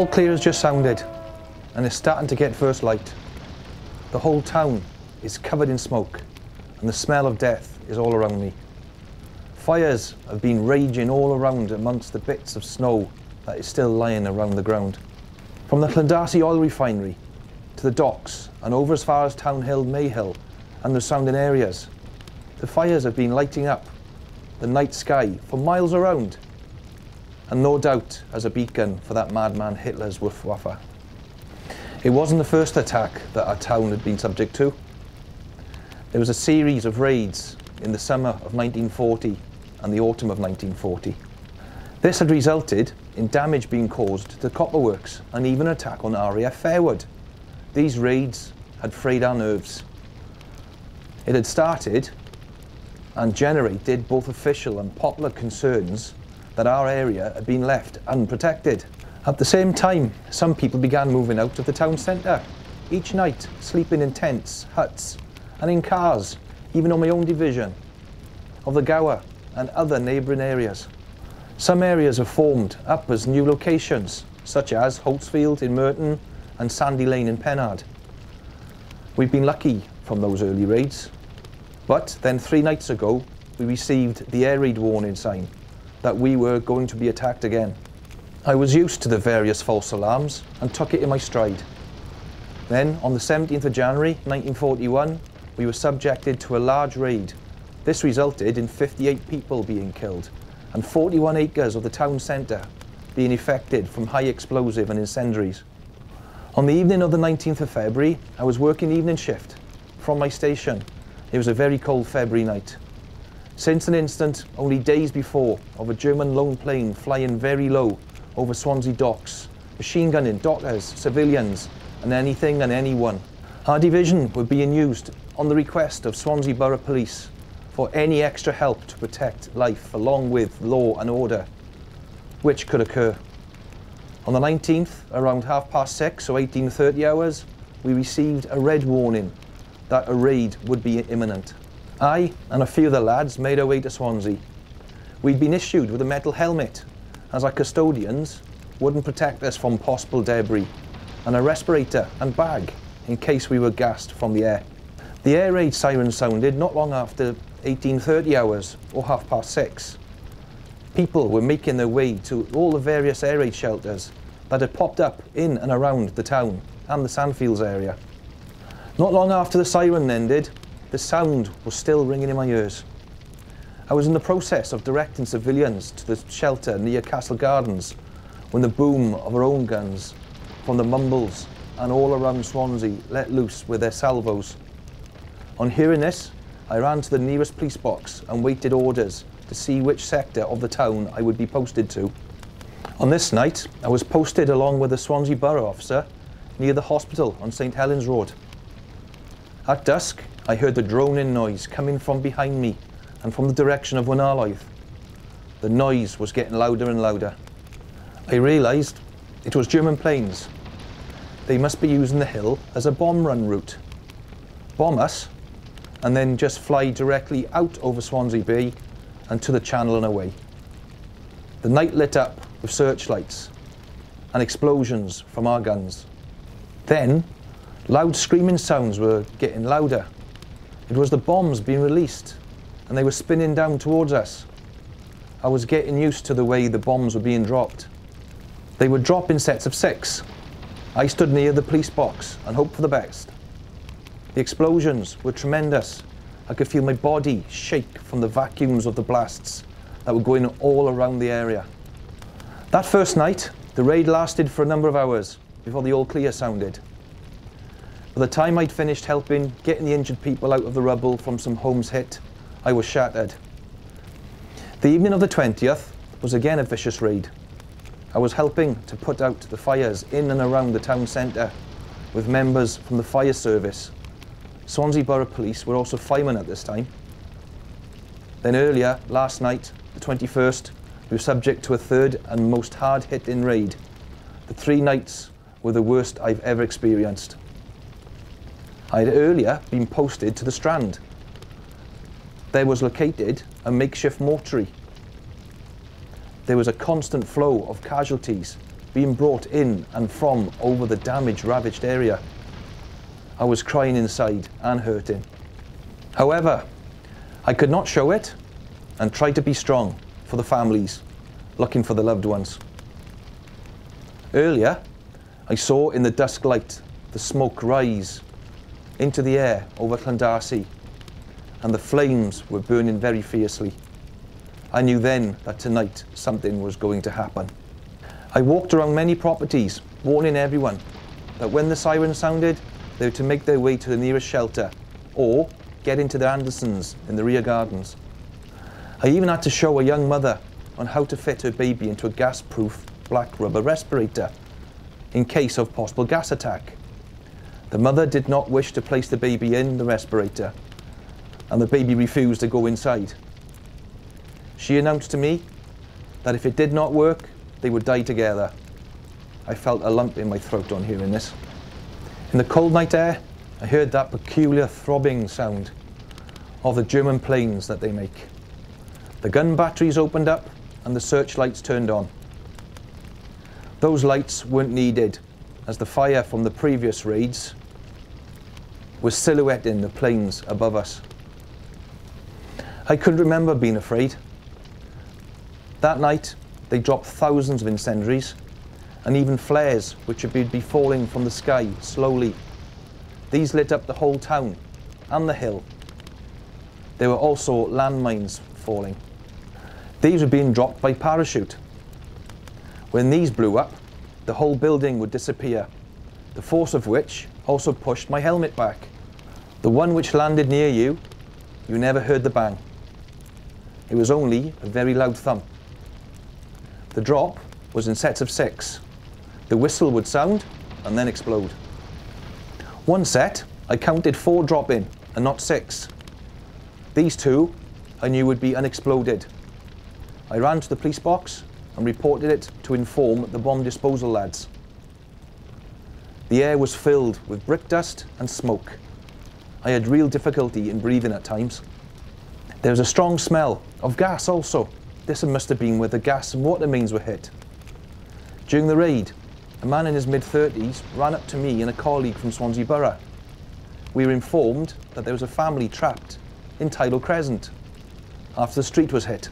All clear has just sounded, and it's starting to get first light. The whole town is covered in smoke, and the smell of death is all around me. Fires have been raging all around amongst the bits of snow that is still lying around the ground. From the Llandasi oil refinery to the docks and over as far as Town Hill, Mayhill and the surrounding areas, the fires have been lighting up the night sky for miles around, and no doubt as a beacon for that madman Hitler's Luftwaffe. It wasn't the first attack that our town had been subject to. There was a series of raids in the summer of 1940 and the autumn of 1940. This had resulted in damage being caused to the copperworks and even an attack on RAF Fairwood. These raids had frayed our nerves. It had started and generated both official and popular concerns that our area had been left unprotected. At the same time, some people began moving out of the town centre, each night sleeping in tents, huts and in cars, even on my own division of the Gower and other neighbouring areas. Some areas have formed up as new locations, such as Holtzfield in Merton and Sandy Lane in Pennard. We've been lucky from those early raids, but then 3 nights ago we received the air raid warning sign that we were going to be attacked again. I was used to the various false alarms and took it in my stride. Then, on the 17th of January 1941, we were subjected to a large raid. This resulted in 58 people being killed and 41 acres of the town centre being affected from high explosive and incendiaries. On the evening of the 19th of February, I was working evening shift from my station. It was a very cold February night. Since an incident only days before of a German lone plane flying very low over Swansea docks, machine gunning dockers, civilians and anything and anyone. Our division were being used on the request of Swansea Borough Police for any extra help to protect life along with law and order, which could occur. On the 19th, around 6:30 or 18:30 hours, we received a red warning that a raid would be imminent. I and a few of the lads made our way to Swansea. We'd been issued with a metal helmet, as our custodians wouldn't protect us from possible debris, and a respirator and bag in case we were gassed from the air. The air raid siren sounded not long after 18:30 hours or 6:30. People were making their way to all the various air raid shelters that had popped up in and around the town and the Sandfields area. Not long after the siren ended, the sound was still ringing in my ears. I was in the process of directing civilians to the shelter near Castle Gardens when the boom of our own guns from the Mumbles and all around Swansea let loose with their salvos. On hearing this, I ran to the nearest police box and waited orders to see which sector of the town I would be posted to. On this night, I was posted along with the Swansea Borough Officer near the hospital on St Helens Road. At dusk, I heard the droning noise coming from behind me and from the direction of Wynarloedd. The noise was getting louder and louder. I realised it was German planes. They must be using the hill as a bomb run route. Bomb us, and then just fly directly out over Swansea Bay and to the channel and away. The night lit up with searchlights and explosions from our guns. Then, loud screaming sounds were getting louder. It was the bombs being released, and they were spinning down towards us. I was getting used to the way the bombs were being dropped. They would drop in sets of 6. I stood near the police box and hoped for the best. The explosions were tremendous. I could feel my body shake from the vacuums of the blasts that were going all around the area. That first night, the raid lasted for a number of hours before the all clear sounded. By the time I'd finished helping getting the injured people out of the rubble from some homes hit, I was shattered. The evening of the 20th was again a vicious raid. I was helping to put out the fires in and around the town centre with members from the fire service. Swansea Borough Police were also firemen at this time. Then earlier, last night, the 21st, we were subject to a third and most hard-hitting raid. The 3 nights were the worst I've ever experienced. I had earlier been posted to the Strand. There was located a makeshift mortuary. There was a constant flow of casualties being brought in and from over the damage-ravaged area. I was crying inside and hurting. However, I could not show it and tried to be strong for the families looking for the loved ones. Earlier, I saw in the dusk light the smoke rise into the air over Llandarcy, and the flames were burning very fiercely. I knew then that tonight something was going to happen. I walked around many properties, warning everyone that when the siren sounded, they were to make their way to the nearest shelter or get into the Andersons in the rear gardens. I even had to show a young mother on how to fit her baby into a gas-proof black rubber respirator in case of possible gas attack. The mother did not wish to place the baby in the respirator, and the baby refused to go inside. She announced to me that if it did not work, they would die together. I felt a lump in my throat on hearing this. In the cold night air, I heard that peculiar throbbing sound of the German planes that they make. The gun batteries opened up and the searchlights turned on. Those lights weren't needed, as the fire from the previous raids was silhouetting the planes above us. I couldn't remember being afraid. That night, they dropped thousands of incendiaries and even flares which would be falling from the sky slowly. These lit up the whole town and the hill. There were also landmines falling. These were being dropped by parachute. When these blew up, the whole building would disappear, the force of which also pushed my helmet back. The one which landed near you, you never heard the bang. It was only a very loud thump. The drop was in sets of 6. The whistle would sound and then explode. One set, I counted 4 drop in and not 6. These 2 I knew would be unexploded. I ran to the police box and reported it to inform the bomb disposal lads. The air was filled with brick dust and smoke. I had real difficulty in breathing at times. There was a strong smell of gas also. This must have been where the gas and water mains were hit. During the raid, a man in his mid-30s ran up to me and a colleague from Swansea Borough. We were informed that there was a family trapped in Tidal Crescent after the street was hit.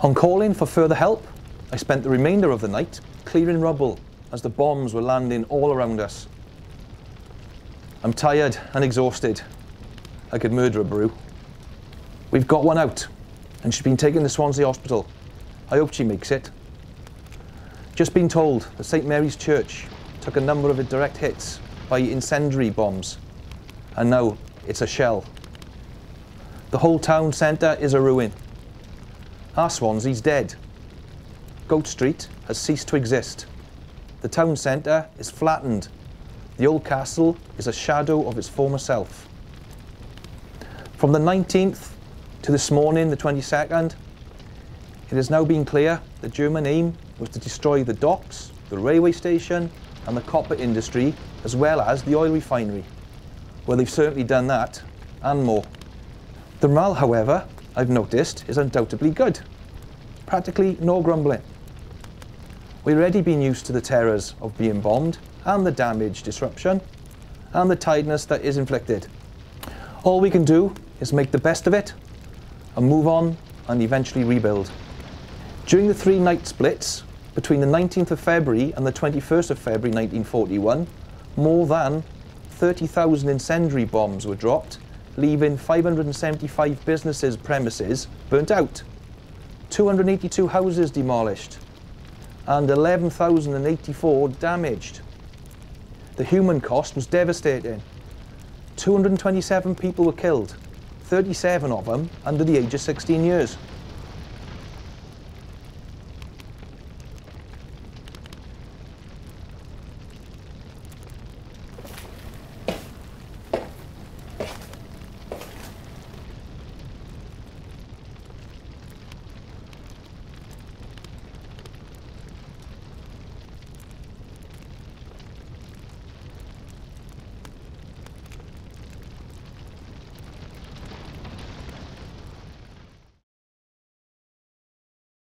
On calling for further help, I spent the remainder of the night clearing rubble as the bombs were landing all around us. I'm tired and exhausted. I could murder a brew. We've got one out, and she's been taken to Swansea Hospital. I hope she makes it. Just been told that St Mary's Church took a number of direct hits by incendiary bombs, and now it's a shell. The whole town centre is a ruin. Our Swansea's dead. Goat Street has ceased to exist. The town centre is flattened. The old castle is a shadow of its former self. From the 19th to this morning, the 22nd, it has now been clear the German aim was to destroy the docks, the railway station and the copper industry, as well as the oil refinery. Well, they've certainly done that and more. The morale, however, I've noticed is undoubtedly good. Practically no grumbling. We've already been used to the terrors of being bombed and the damage, disruption and the tiredness that is inflicted. All we can do is make the best of it and move on and eventually rebuild. During the 3 night splits between the 19th of February and the 21st of February 1941, more than 30,000 incendiary bombs were dropped, leaving 575 businesses' premises burnt out, 282 houses demolished, and 11,084 damaged. The human cost was devastating. 227 people were killed, 37 of them under the age of 16 years.